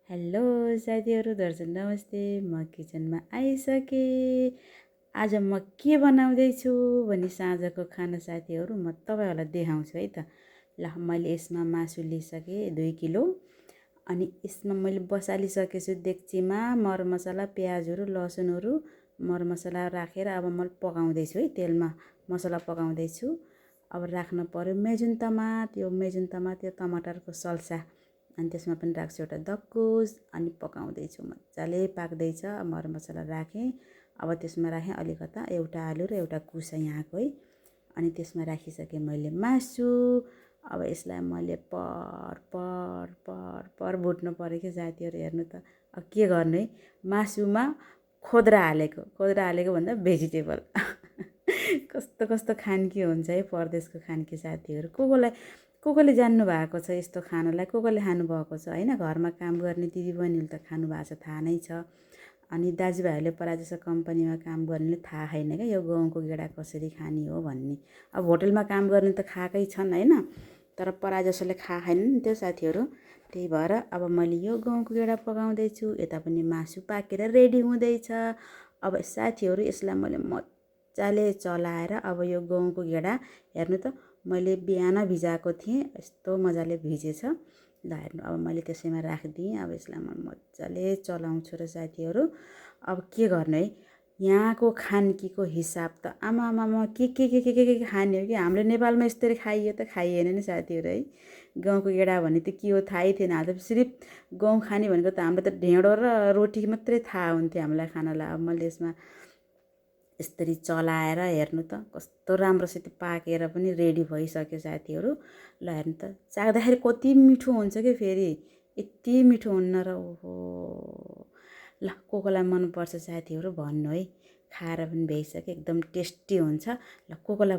Hello साथीहरू, दर्शक नमस्ते। म किचनमा आइसकेँ। आज म के बनाउँदैछु भने साँझको खाना साथीहरू म तपाईँहरूलाई देखाउँछु है त। ल, मैले यसमा मासु लिइसकेँ 2 किलो। अनि यसमा मैले बसालिसकेछु डेक्चीमा मरमसला, प्याजहरू, लसुनहरू, मरमसला राखेर अब म पकाउँदैछु है। तेलमा मसला पकाउँदैछु। अब राख्नु पर्यो मेजुन त्यो टमाटरको सल्सा, अनि त्यसमा पनि राख्छु एउटा दक्कुस, अनि पकाउँदैछु। मजाले पाक्दैछ। मरमसला राखेँ। अब त्यसमा राखेँ अलिकता एउटा आलु र एउटा कुसा यहाँको है। अनि त्यसमा राखिसकेँ मैले मासु। अब यसलाई मैले पर भुट्नु पऱ्यो कि साथीहरू, हेर्नु त। अब के गर्नु है, मासुमा खोद्रा हालेको भन्दा भेजिटेबल कस्तो कस्तो खान्की हुन्छ है परदेशको खान्की साथीहरू। को कोले जान्नु भएको छ यस्तो खानालाई, को कोले खानुभएको छ होइन। घरमा काम गर्ने दिदीबहिनीले त खानु भएको छ, थाहा नै छ। अनि दाजुभाइहरूले प्रायः जसो कम्पनीमा काम गर्नेले थाहा छैन क्या यो गहुँको गेडा कसरी खाने हो भन्ने। अब होटलमा काम गर्ने त खाएकै छन् होइन, तर प्रायः जसोले खाएको छैन नि त्यो साथीहरू। त्यही भएर अब मैले यो गहुँको गेडा पकाउँदैछु। यता पनि मासु पाकेर रेडी हुँदैछ। अब साथीहरू यसलाई मैले मजाले चलाएर अब यो गहुँको गेडा हेर्नु त, मैले बिहान भिजाएको थिएँ, यस्तो मजाले भिजेछ। ल हेर्नु, अब मैले त्यसैमा राखिदिएँ। अब यसलाई म मजाले चलाउँछु र साथीहरू। अब के गर्नु है, यहाँको खानकीको हिसाब त आमामामा के खाने हो कि। हाम्रो नेपालमा यस्तरी खाइयो त खाइएन नि साथीहरू है। गाउँको गेडा भने त के हो थाहै थिएन। हाम्रो त सिर्फ गहुँ खाने भनेको त हाम्रो त ढेँडो र रोटी मात्रै थाहा हुन्थ्यो हामीलाई खानालाई। अब मैले यसमा यसरी चलाएर हेर्नु त कस्तो राम्रोसित पाकेर पनि रेडी भइसक्यो साथीहरू। ल हेर्नु त, चाख्दाखेरि कति मिठो हुन्छ कि फेरि, यति मिठो हुन्न र ओहो। ल, कोलाई मनपर्छ साथीहरू भन्नु है, खाएर पनि भ्याइसक्यो, एकदम टेस्टी हुन्छ। ल, कोलाई